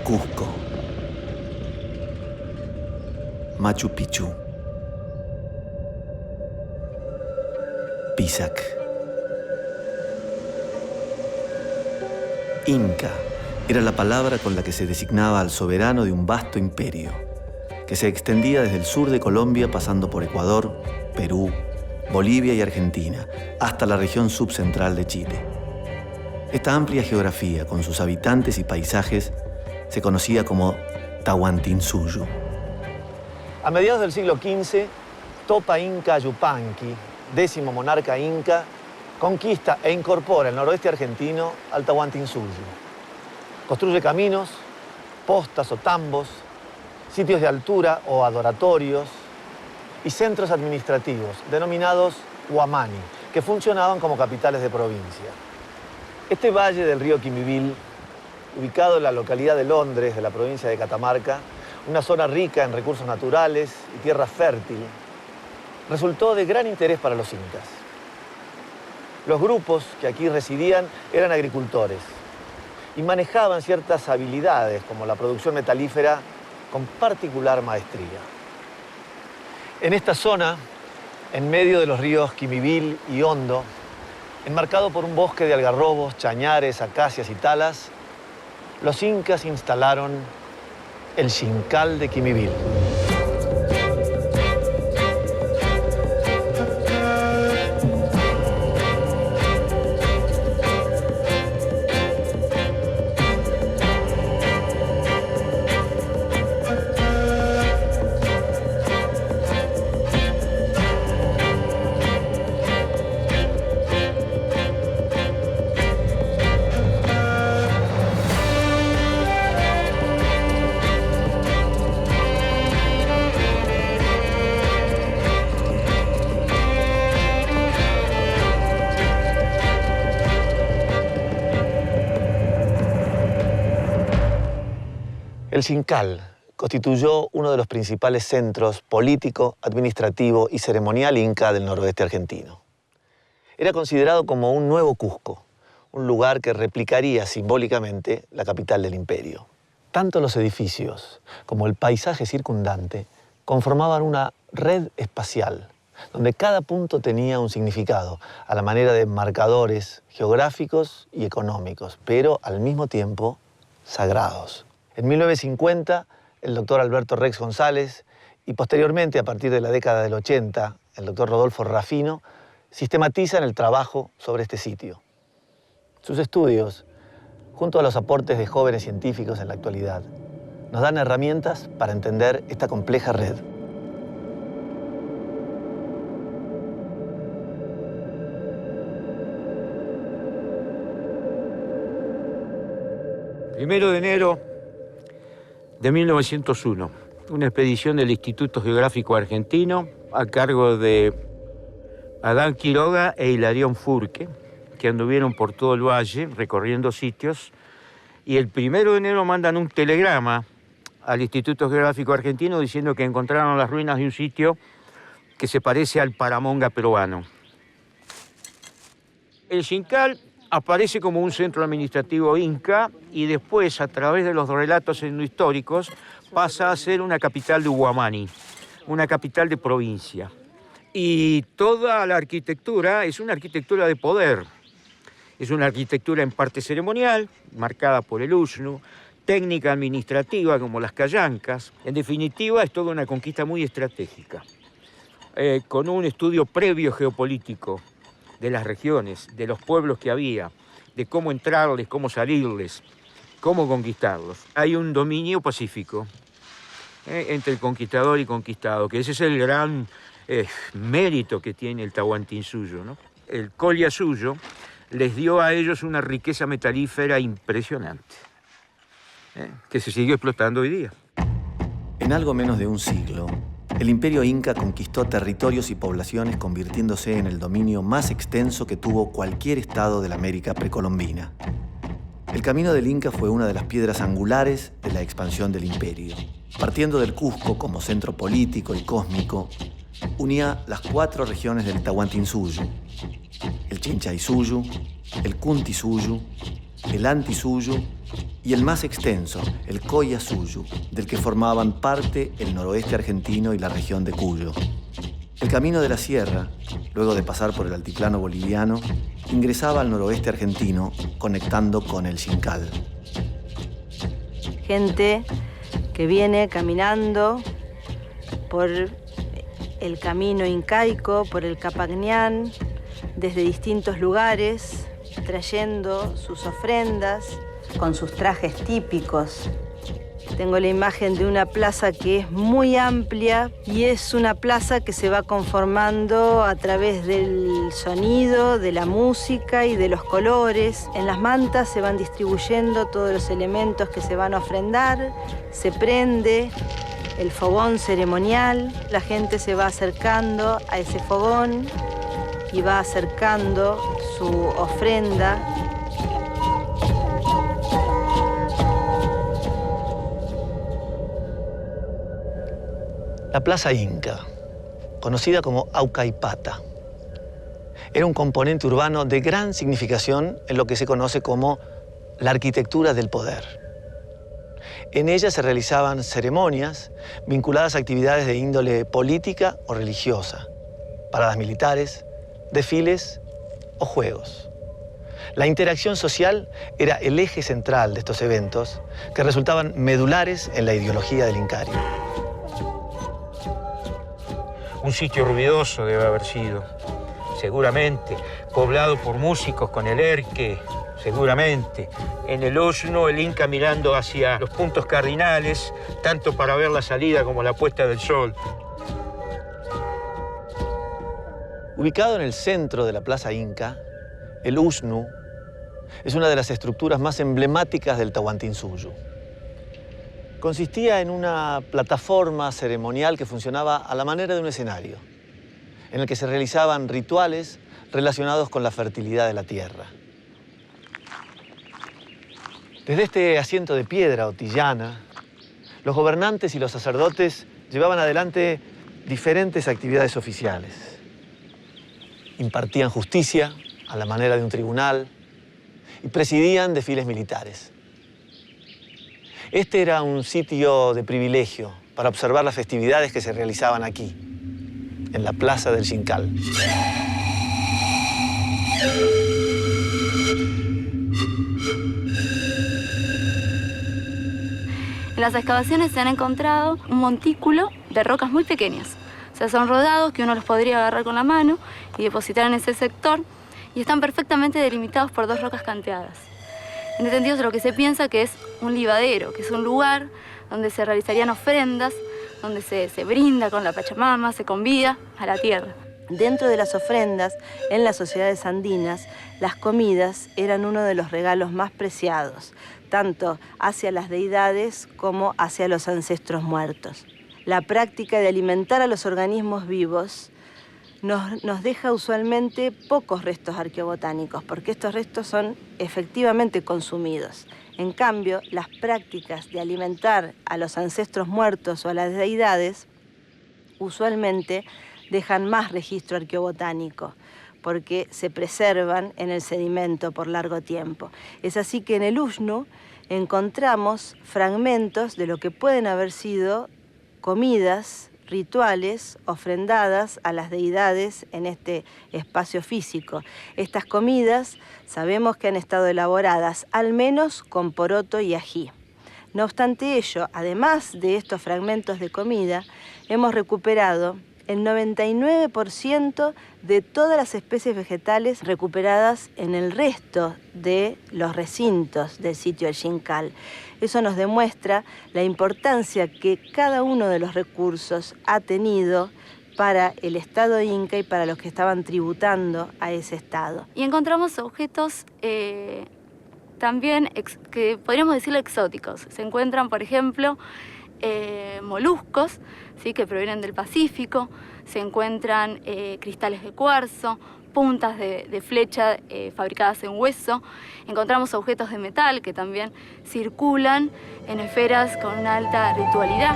Cusco, Machu Picchu, Pisac, Inca era la palabra con la que se designaba al soberano de un vasto imperio, que se extendía desde el sur de Colombia pasando por Ecuador, Perú, Bolivia y Argentina, hasta la región subcentral de Chile. Esta amplia geografía, con sus habitantes y paisajes, se conocía como Tahuantinsuyo. A mediados del siglo XV, Topa Inca Yupanqui, 10º monarca inca, conquista e incorpora el noroeste argentino al Tahuantinsuyo. Construye caminos, postas o tambos, sitios de altura o adoratorios y centros administrativos, denominados huamani, que funcionaban como capitales de provincia. Este valle del río Quimbibil, ubicado en la localidad de Londres, de la provincia de Catamarca, una zona rica en recursos naturales y tierra fértil, resultó de gran interés para los incas. Los grupos que aquí residían eran agricultores y manejaban ciertas habilidades, como la producción metalífera, con particular maestría. En esta zona, en medio de los ríos Quimbibil y Hondo, enmarcado por un bosque de algarrobos, chañares, acacias y talas, los incas instalaron el Xincal de Quimbibil. El Xincal constituyó uno de los principales centros político, administrativo y ceremonial inca del noroeste argentino. Era considerado como un nuevo Cusco, un lugar que replicaría simbólicamente la capital del imperio. Tanto los edificios como el paisaje circundante conformaban una red espacial, donde cada punto tenía un significado, a la manera de marcadores geográficos y económicos, pero al mismo tiempo sagrados. En 1950, el doctor Alberto Rex González y posteriormente, a partir de la década del 80, el doctor Rodolfo Rafino, sistematizan el trabajo sobre este sitio. Sus estudios, junto a los aportes de jóvenes científicos en la actualidad, nos dan herramientas para entender esta compleja red. Primero de enero de 1901, una expedición del Instituto Geográfico Argentino a cargo de Adán Quiroga e Hilarión Furque, que anduvieron por todo el valle recorriendo sitios, y el 1 de enero mandan un telegrama al Instituto Geográfico Argentino diciendo que encontraron las ruinas de un sitio que se parece al Paramonga peruano. El Xincal aparece como un centro administrativo inca y después, a través de los relatos históricos, pasa a ser una capital de huamani, una capital de provincia. Y toda la arquitectura es una arquitectura de poder. Es una arquitectura en parte ceremonial, marcada por el usnu, técnica administrativa como las callancas. En definitiva, es toda una conquista muy estratégica, con un estudio previo geopolítico de las regiones, de los pueblos que había, de cómo entrarles, cómo salirles, cómo conquistarlos. Hay un dominio pacífico entre el conquistador y conquistado, que ese es el gran mérito que tiene el Tahuantinsuyo, ¿no? El Collasuyo les dio a ellos una riqueza metalífera impresionante, que se siguió explotando hoy día. En algo menos de un siglo, el imperio inca conquistó territorios y poblaciones convirtiéndose en el dominio más extenso que tuvo cualquier estado de la América precolombina. El camino del Inca fue una de las piedras angulares de la expansión del imperio. Partiendo del Cusco como centro político y cósmico, unía las 4 regiones del Tahuantinsuyo: el Chinchaysuyo, el Kuntisuyo, el Antisuyo y el más extenso, el Collasuyu, del que formaban parte el noroeste argentino y la región de Cuyo. El camino de la sierra, luego de pasar por el altiplano boliviano, ingresaba al noroeste argentino, conectando con el Xincal. Gente que viene caminando por el camino incaico, por el Capagnián, desde distintos lugares, trayendo sus ofrendas, con sus trajes típicos. Tengo la imagen de una plaza que es muy amplia y es una plaza que se va conformando a través del sonido, de la música y de los colores. En las mantas se van distribuyendo todos los elementos que se van a ofrendar, se prende el fogón ceremonial, la gente se va acercando a ese fogón y va acercando su ofrenda. La Plaza Inca, conocida como Aucaipata, era un componente urbano de gran significación en lo que se conoce como la arquitectura del poder. En ella se realizaban ceremonias vinculadas a actividades de índole política o religiosa, paradas militares, desfiles o juegos. La interacción social era el eje central de estos eventos que resultaban medulares en la ideología del incario. Un sitio ruidoso debe haber sido, seguramente, poblado por músicos con el erque, seguramente. En el Usnu, el Inca mirando hacia los puntos cardinales, tanto para ver la salida como la puesta del sol. Ubicado en el centro de la Plaza Inca, el Usnu es una de las estructuras más emblemáticas del Tahuantinsuyo. Consistía en una plataforma ceremonial que funcionaba a la manera de un escenario, en el que se realizaban rituales relacionados con la fertilidad de la tierra. Desde este asiento de piedra o tillana, los gobernantes y los sacerdotes llevaban adelante diferentes actividades oficiales. Impartían justicia a la manera de un tribunal y presidían desfiles militares. Este era un sitio de privilegio para observar las festividades que se realizaban aquí, en la Plaza del Xincal. En las excavaciones se han encontrado un montículo de rocas muy pequeñas. O sea, son rodados que uno los podría agarrar con la mano y depositar en ese sector y están perfectamente delimitados por dos rocas canteadas. En este sentido es lo que se piensa que es un libadero, que es un lugar donde se realizarían ofrendas, donde se brinda con la Pachamama, se convida a la tierra. Dentro de las ofrendas, en las sociedades andinas, las comidas eran uno de los regalos más preciados, tanto hacia las deidades como hacia los ancestros muertos. La práctica de alimentar a los organismos vivos nos deja usualmente pocos restos arqueobotánicos, porque estos restos son efectivamente consumidos. En cambio, las prácticas de alimentar a los ancestros muertos o a las deidades usualmente dejan más registro arqueobotánico, porque se preservan en el sedimento por largo tiempo. Es así que en el Usnu encontramos fragmentos de lo que pueden haber sido comidas, rituales ofrendadas a las deidades en este espacio físico. Estas comidas sabemos que han estado elaboradas al menos con poroto y ají. No obstante ello, además de estos fragmentos de comida, hemos recuperado el 99% de todas las especies vegetales recuperadas en el resto de los recintos del sitio del Xincal. Eso nos demuestra la importancia que cada uno de los recursos ha tenido para el Estado inca y para los que estaban tributando a ese Estado. Y encontramos objetos también que podríamos decirlo exóticos. Se encuentran, por ejemplo, moluscos, ¿sí?, que provienen del Pacífico. Se encuentran cristales de cuarzo, puntas de flecha fabricadas en hueso. Encontramos objetos de metal que también circulan en esferas con una alta ritualidad.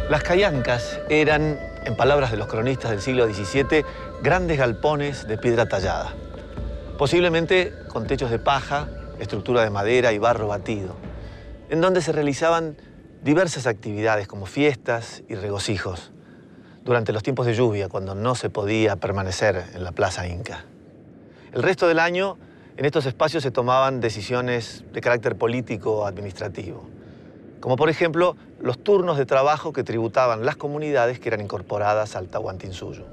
Las callancas eran, en palabras de los cronistas del siglo XVII, grandes galpones de piedra tallada, posiblemente con techos de paja, estructura de madera y barro batido, en donde se realizaban diversas actividades como fiestas y regocijos, durante los tiempos de lluvia, cuando no se podía permanecer en la plaza inca. El resto del año, en estos espacios se tomaban decisiones de carácter político o administrativo, como por ejemplo los turnos de trabajo que tributaban las comunidades que eran incorporadas al Tahuantinsuyo.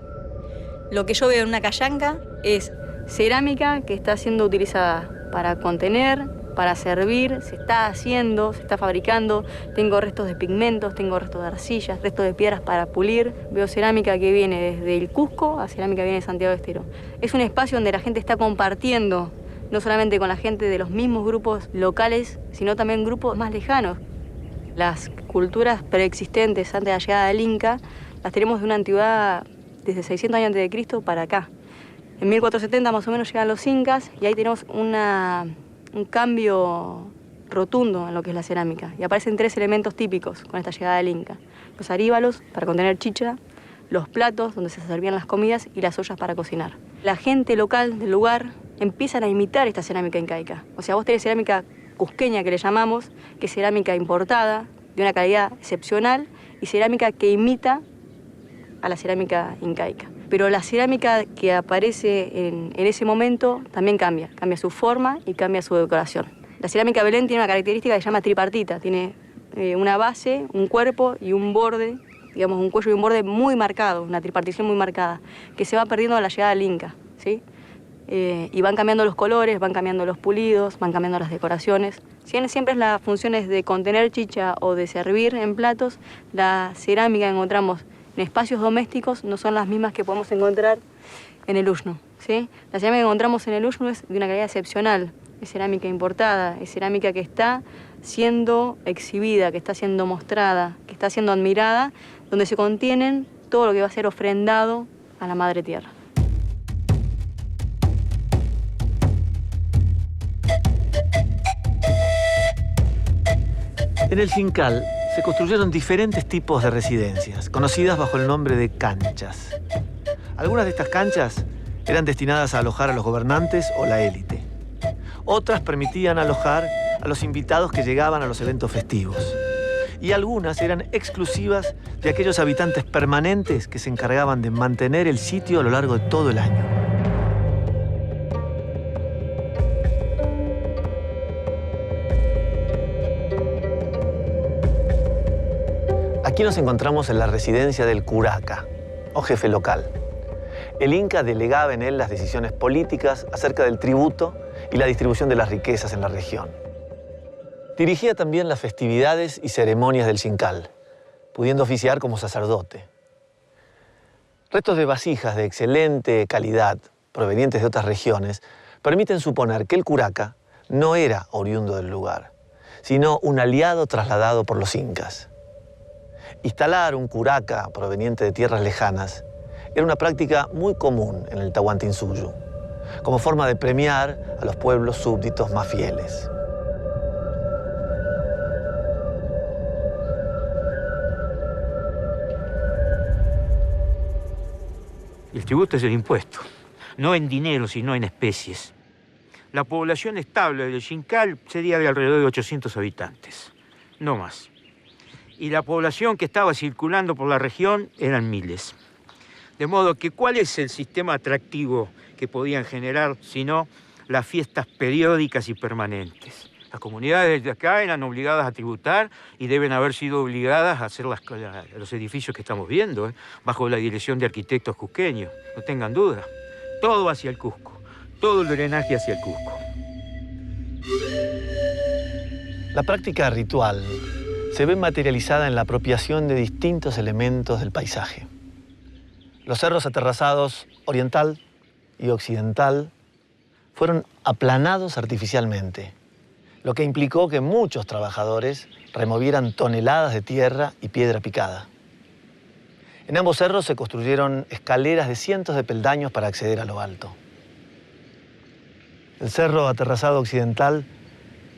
Lo que yo veo en una callanca es cerámica que está siendo utilizada para contener, para servir, se está haciendo, se está fabricando. Tengo restos de pigmentos, tengo restos de arcillas, restos de piedras para pulir. Veo cerámica que viene desde el Cusco a cerámica que viene de Santiago del Estero. Es un espacio donde la gente está compartiendo, no solamente con la gente de los mismos grupos locales, sino también grupos más lejanos. Las culturas preexistentes antes de la llegada del Inca las tenemos de una antigüedad desde 600 años antes de Cristo para acá. En 1470 más o menos llegan los incas y ahí tenemos un cambio rotundo en lo que es la cerámica. Y aparecen 3 elementos típicos con esta llegada del Inca. Los aríbalos para contener chicha, los platos donde se servían las comidas y las ollas para cocinar. La gente local del lugar empiezan a imitar esta cerámica incaica. O sea, vos tenés cerámica cusqueña que le llamamos, que es cerámica importada, de una calidad excepcional, y cerámica que imita a la cerámica incaica. Pero la cerámica que aparece en ese momento también cambia su forma y cambia su decoración. La cerámica Belén tiene una característica que se llama tripartita, tiene una base, un cuerpo y un borde, digamos un cuello y un borde muy marcado, una tripartición muy marcada, que se va perdiendo a la llegada del Inca, ¿sí? Y van cambiando los colores, van cambiando los pulidos, van cambiando las decoraciones. Si bien siempre es las funciones de contener chicha o de servir en platos, la cerámica que encontramos en espacios domésticos no son las mismas que podemos encontrar en el Uxnu, ¿sí? La cerámica que encontramos en el Uxnu es de una calidad excepcional, es cerámica importada, es cerámica que está siendo exhibida, que está siendo mostrada, que está siendo admirada, donde se contienen todo lo que va a ser ofrendado a la Madre Tierra. En el Xincal se construyeron diferentes tipos de residencias, conocidas bajo el nombre de canchas. Algunas de estas canchas eran destinadas a alojar a los gobernantes o la élite. Otras permitían alojar a los invitados que llegaban a los eventos festivos. Y algunas eran exclusivas de aquellos habitantes permanentes que se encargaban de mantener el sitio a lo largo de todo el año. Aquí nos encontramos en la residencia del curaca, o jefe local. El Inca delegaba en él las decisiones políticas acerca del tributo y la distribución de las riquezas en la región. Dirigía también las festividades y ceremonias del Xincal, pudiendo oficiar como sacerdote. Restos de vasijas de excelente calidad, provenientes de otras regiones, permiten suponer que el curaca no era oriundo del lugar, sino un aliado trasladado por los incas. Instalar un curaca proveniente de tierras lejanas era una práctica muy común en el Tahuantinsuyo, como forma de premiar a los pueblos súbditos más fieles. El tributo es el impuesto, no en dinero, sino en especies. La población estable del Xincal sería de alrededor de 800 habitantes, no más. Y la población que estaba circulando por la región eran miles. De modo que, ¿cuál es el sistema atractivo que podían generar, sino las fiestas periódicas y permanentes? Las comunidades de acá eran obligadas a tributar y deben haber sido obligadas a hacer los edificios que estamos viendo, bajo la dirección de arquitectos cusqueños, no tengan duda. Todo hacia el Cusco, todo el drenaje hacia el Cusco. La práctica ritual se ve materializada en la apropiación de distintos elementos del paisaje. Los cerros aterrazados oriental y occidental fueron aplanados artificialmente, lo que implicó que muchos trabajadores removieran toneladas de tierra y piedra picada. En ambos cerros se construyeron escaleras de cientos de peldaños para acceder a lo alto. El cerro aterrazado occidental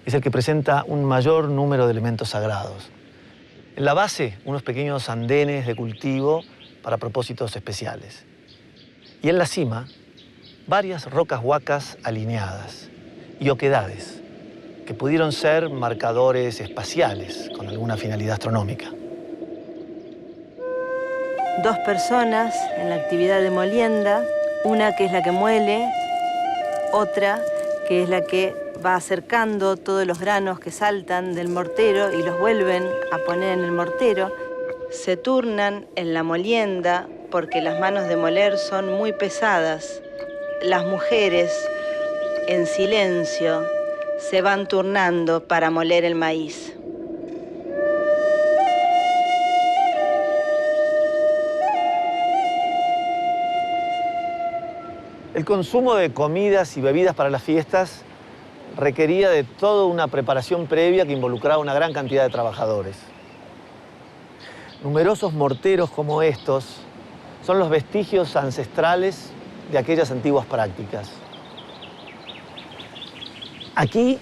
es el que presenta un mayor número de elementos sagrados. En la base, unos pequeños andenes de cultivo para propósitos especiales. Y en la cima, varias rocas huacas alineadas y oquedades, que pudieron ser marcadores espaciales con alguna finalidad astronómica. Dos personas en la actividad de molienda, una que es la que muele, otra que es la que va acercando todos los granos que saltan del mortero y los vuelven a poner en el mortero. Se turnan en la molienda porque las manos de moler son muy pesadas. Las mujeres, en silencio, se van turnando para moler el maíz. El consumo de comidas y bebidas para las fiestas requería de toda una preparación previa que involucraba una gran cantidad de trabajadores. Numerosos morteros como estos son los vestigios ancestrales de aquellas antiguas prácticas. Aquí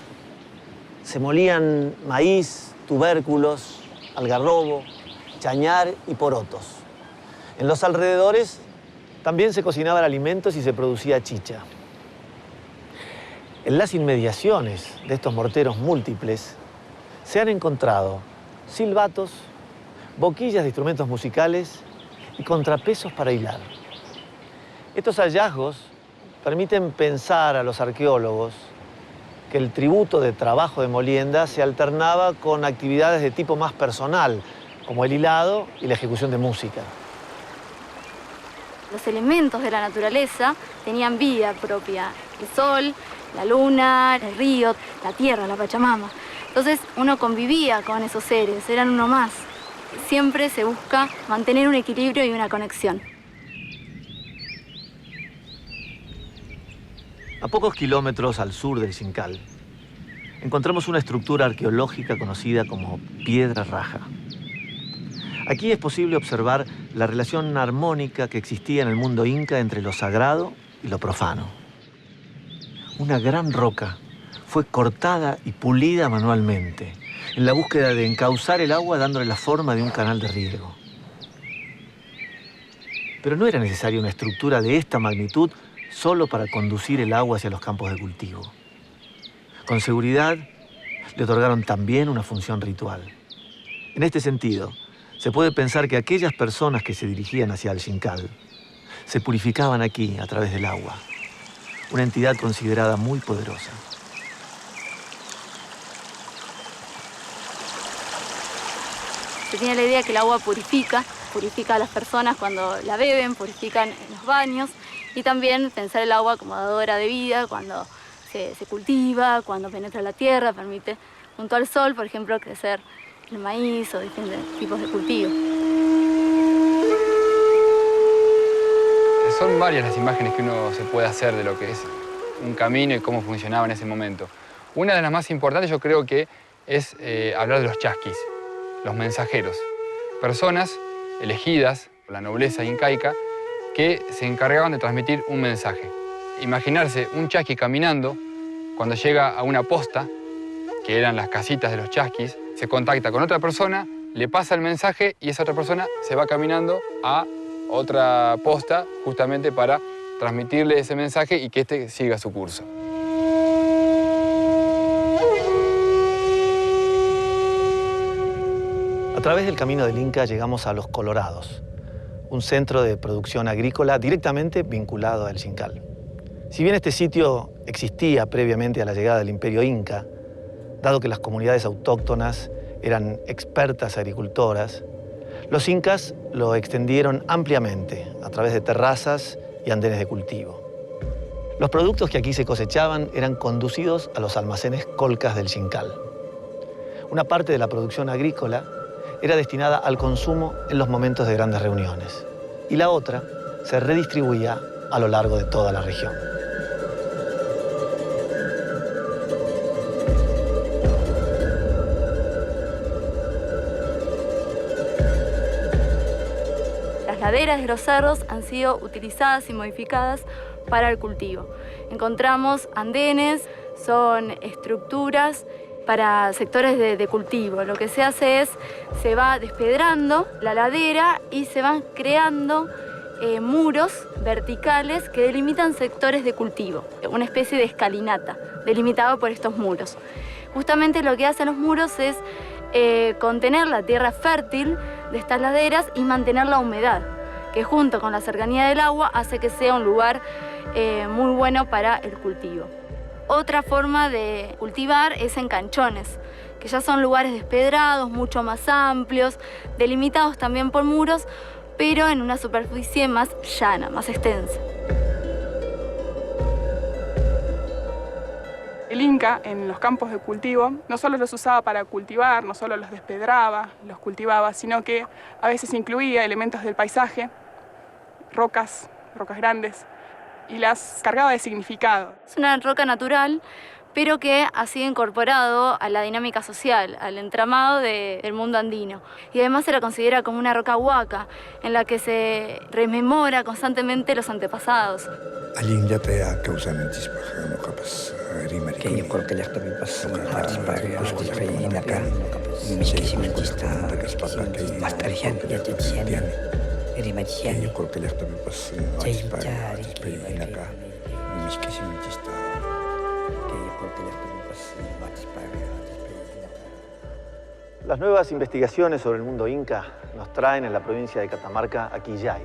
se molían maíz, tubérculos, algarrobo, chañar y porotos. En los alrededores también se cocinaban alimentos y se producía chicha. En las inmediaciones de estos morteros múltiples se han encontrado silbatos, boquillas de instrumentos musicales y contrapesos para hilar. Estos hallazgos permiten pensar a los arqueólogos que el tributo de trabajo de molienda se alternaba con actividades de tipo más personal, como el hilado y la ejecución de música. Los elementos de la naturaleza tenían vida propia. El sol, la luna, el río, la tierra, la Pachamama. Entonces uno convivía con esos seres, eran uno más. Siempre se busca mantener un equilibrio y una conexión. A pocos kilómetros al sur del Xincal, encontramos una estructura arqueológica conocida como Piedra Raja. Aquí es posible observar la relación armónica que existía en el mundo inca entre lo sagrado y lo profano. Una gran roca fue cortada y pulida manualmente, en la búsqueda de encauzar el agua dándole la forma de un canal de riego. Pero no era necesaria una estructura de esta magnitud solo para conducir el agua hacia los campos de cultivo. Con seguridad, le otorgaron también una función ritual. En este sentido, se puede pensar que aquellas personas que se dirigían hacia el Xincal se purificaban aquí a través del agua, una entidad considerada muy poderosa. Se tiene la idea que el agua purifica a las personas cuando la beben, purifican en los baños, y también pensar el agua como dadora de vida cuando se cultiva, cuando penetra la tierra, permite junto al sol, por ejemplo, crecer el maíz o diferentes tipos de cultivo. Son varias las imágenes que uno se puede hacer de lo que es un camino y cómo funcionaba en ese momento. Una de las más importantes yo creo que es hablar de los chasquis, los mensajeros. Personas elegidas por la nobleza incaica que se encargaban de transmitir un mensaje. Imaginarse un chasqui caminando cuando llega a una posta, que eran las casitas de los chasquis, se contacta con otra persona, le pasa el mensaje y esa otra persona se va caminando a otra posta justamente para transmitirle ese mensaje y que éste siga su curso. A través del Camino del Inca llegamos a Los Colorados, un centro de producción agrícola directamente vinculado al Xincal. Si bien este sitio existía previamente a la llegada del Imperio Inca, dado que las comunidades autóctonas eran expertas agricultoras, los incas lo extendieron ampliamente a través de terrazas y andenes de cultivo. Los productos que aquí se cosechaban eran conducidos a los almacenes colcas del Xincal. Una parte de la producción agrícola era destinada al consumo en los momentos de grandes reuniones y la otra se redistribuía a lo largo de toda la región. Las laderas de los cerros han sido utilizadas y modificadas para el cultivo. Encontramos andenes, son estructuras para sectores de cultivo. Lo que se hace es, se va despedrando la ladera y se van creando muros verticales que delimitan sectores de cultivo, una especie de escalinata delimitada por estos muros. Justamente lo que hacen los muros es contener la tierra fértil de estas laderas y mantener la humedad, que junto con la cercanía del agua hace que sea un lugar muy bueno para el cultivo. Otra forma de cultivar es en canchones, que ya son lugares despedrados, mucho más amplios, delimitados también por muros, pero en una superficie más llana, más extensa. El Inca, en los campos de cultivo, no solo los usaba para cultivar, no solo los despedraba, los cultivaba, sino que a veces incluía elementos del paisaje, rocas grandes, y las cargaba de significado. Es una roca natural, pero que ha sido incorporado a la dinámica social, al entramado del mundo andino. Y además se la considera como una roca huaca, en la que se rememora constantemente los antepasados. Las nuevas investigaciones sobre el mundo inca nos traen en la provincia de Catamarca a Quillay.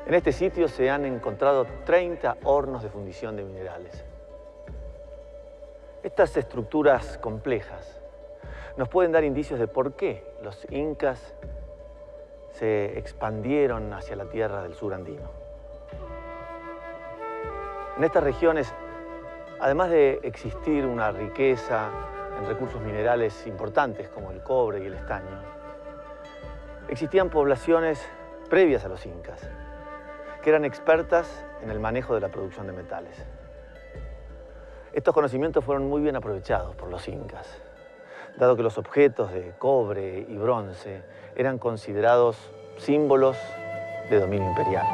En este sitio se han encontrado 30 hornos de fundición de minerales. Estas estructuras complejas nos pueden dar indicios de por qué los incas se expandieron hacia la tierra del sur andino. En estas regiones, además de existir una riqueza en recursos minerales importantes como el cobre y el estaño, existían poblaciones previas a los incas que eran expertas en el manejo de la producción de metales. Estos conocimientos fueron muy bien aprovechados por los incas, dado que los objetos de cobre y bronce eran considerados símbolos de dominio imperial.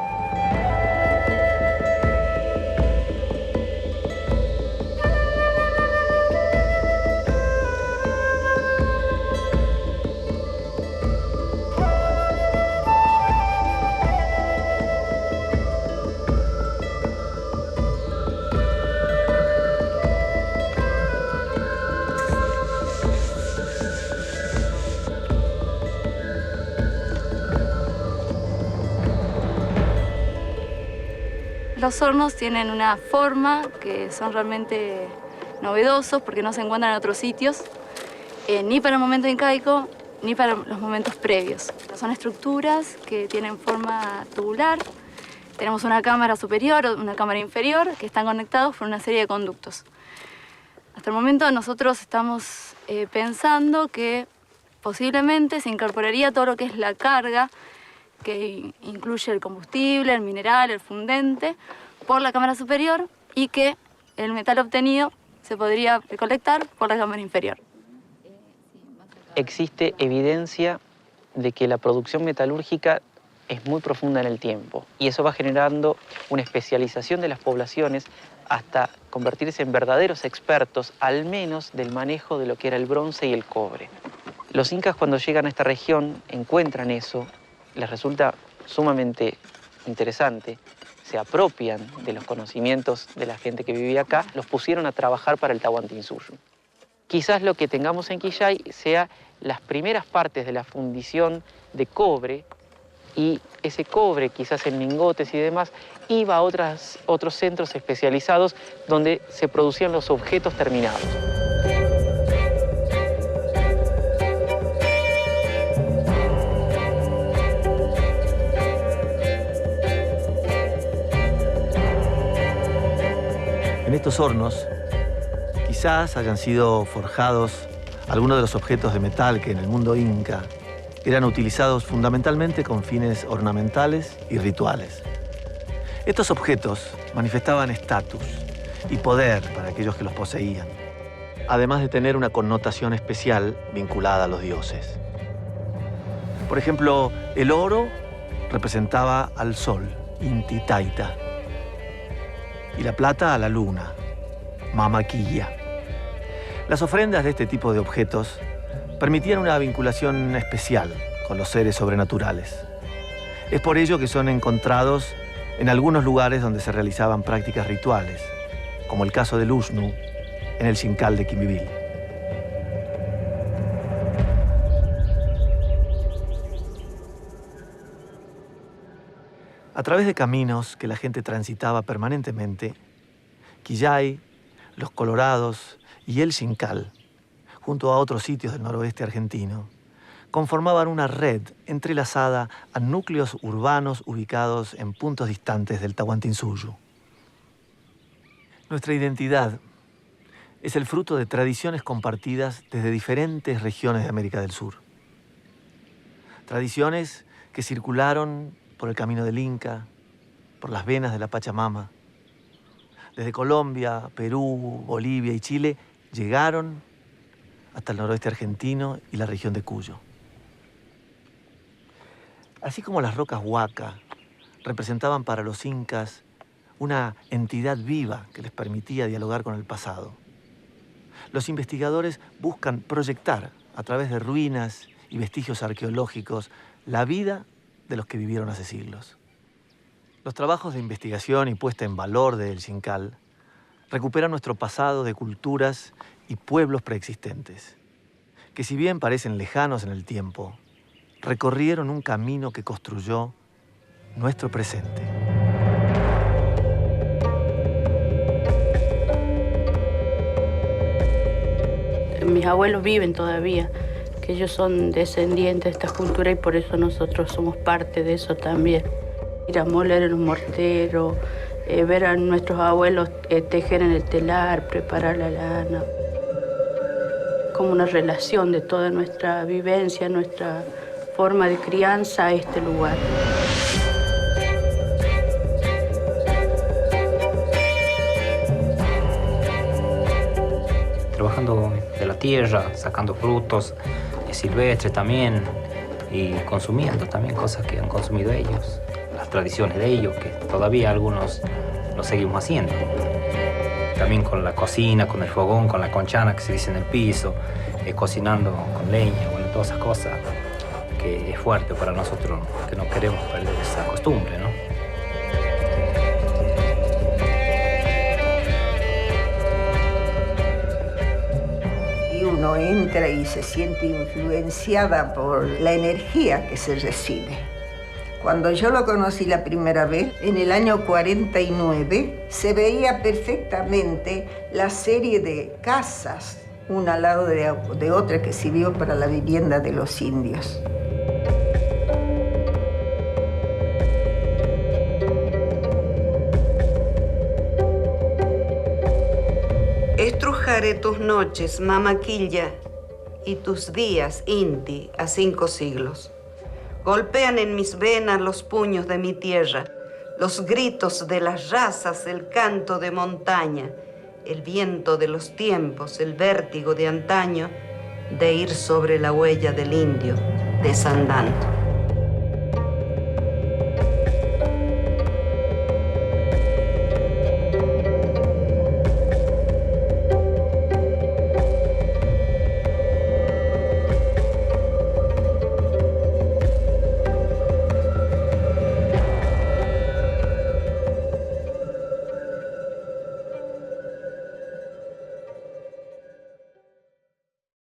Los hornos tienen una forma que son realmente novedosos porque no se encuentran en otros sitios, ni para el momento incaico ni para los momentos previos. Son estructuras que tienen forma tubular. Tenemos una cámara superior o una cámara inferior que están conectados por una serie de conductos. Hasta el momento nosotros estamos pensando que posiblemente se incorporaría todo lo que es la carga, que incluye el combustible, el mineral, el fundente, por la cámara superior, y que el metal obtenido se podría recolectar por la cámara inferior. Existe evidencia de que la producción metalúrgica es muy profunda en el tiempo, y eso va generando una especialización de las poblaciones hasta convertirse en verdaderos expertos, al menos del manejo de lo que era el bronce y el cobre. Los incas, cuando llegan a esta región, encuentran eso, les resulta sumamente interesante, se apropian de los conocimientos de la gente que vivía acá, los pusieron a trabajar para el Tahuantinsuyo. Quizás lo que tengamos en Quillay sea las primeras partes de la fundición de cobre, y ese cobre, quizás en lingotes y demás, iba a otros centros especializados donde se producían los objetos terminados. En estos hornos, quizás hayan sido forjados algunos de los objetos de metal que en el mundo inca eran utilizados fundamentalmente con fines ornamentales y rituales. Estos objetos manifestaban estatus y poder para aquellos que los poseían, además de tener una connotación especial vinculada a los dioses. Por ejemplo, el oro representaba al sol, Inti Taita, y la plata a la luna, Mama Quilla. Las ofrendas de este tipo de objetos permitían una vinculación especial con los seres sobrenaturales. Es por ello que son encontrados en algunos lugares donde se realizaban prácticas rituales, como el caso del Uxnu en el Xincal de Quimbibil. A través de caminos que la gente transitaba permanentemente, Quillay, Los Colorados y el Xincal, junto a otros sitios del noroeste argentino, conformaban una red entrelazada a núcleos urbanos ubicados en puntos distantes del Tahuantinsuyo. Nuestra identidad es el fruto de tradiciones compartidas desde diferentes regiones de América del Sur. Tradiciones que circularon por el camino del Inca, por las venas de la Pachamama. Desde Colombia, Perú, Bolivia y Chile llegaron hasta el noroeste argentino y la región de Cuyo. Así como las rocas Huaca representaban para los incas una entidad viva que les permitía dialogar con el pasado, los investigadores buscan proyectar a través de ruinas y vestigios arqueológicos la vida de los que vivieron hace siglos. Los trabajos de investigación y puesta en valor del Xincal recuperan nuestro pasado de culturas y pueblos preexistentes, que si bien parecen lejanos en el tiempo, recorrieron un camino que construyó nuestro presente. Mis abuelos viven todavía, que ellos son descendientes de esta cultura y por eso nosotros somos parte de eso también. Ir a moler en un mortero, ver a nuestros abuelos tejer en el telar, preparar la lana. Como una relación de toda nuestra vivencia, nuestra forma de crianza a este lugar. Trabajando de la tierra, sacando frutos silvestres también y consumiendo también cosas que han consumido ellos, las tradiciones de ellos, que todavía algunos lo seguimos haciendo. También con la cocina, con el fogón, con la conchana que se dice en el piso, cocinando con leña, bueno, todas esas cosas que es fuerte para nosotros, que no queremos perder esa costumbre, ¿no? Uno entra y se siente influenciada por la energía que se recibe. Cuando yo lo conocí la primera vez, en el año 49, se veía perfectamente la serie de casas, una al lado de otra, que sirvió para la vivienda de los indios. Estrujaré tus noches, Mamaquilla, y tus días, Inti, a 5 siglos. Golpean en mis venas los puños de mi tierra, los gritos de las razas, el canto de montaña, el viento de los tiempos, el vértigo de antaño, de ir sobre la huella del indio, desandando.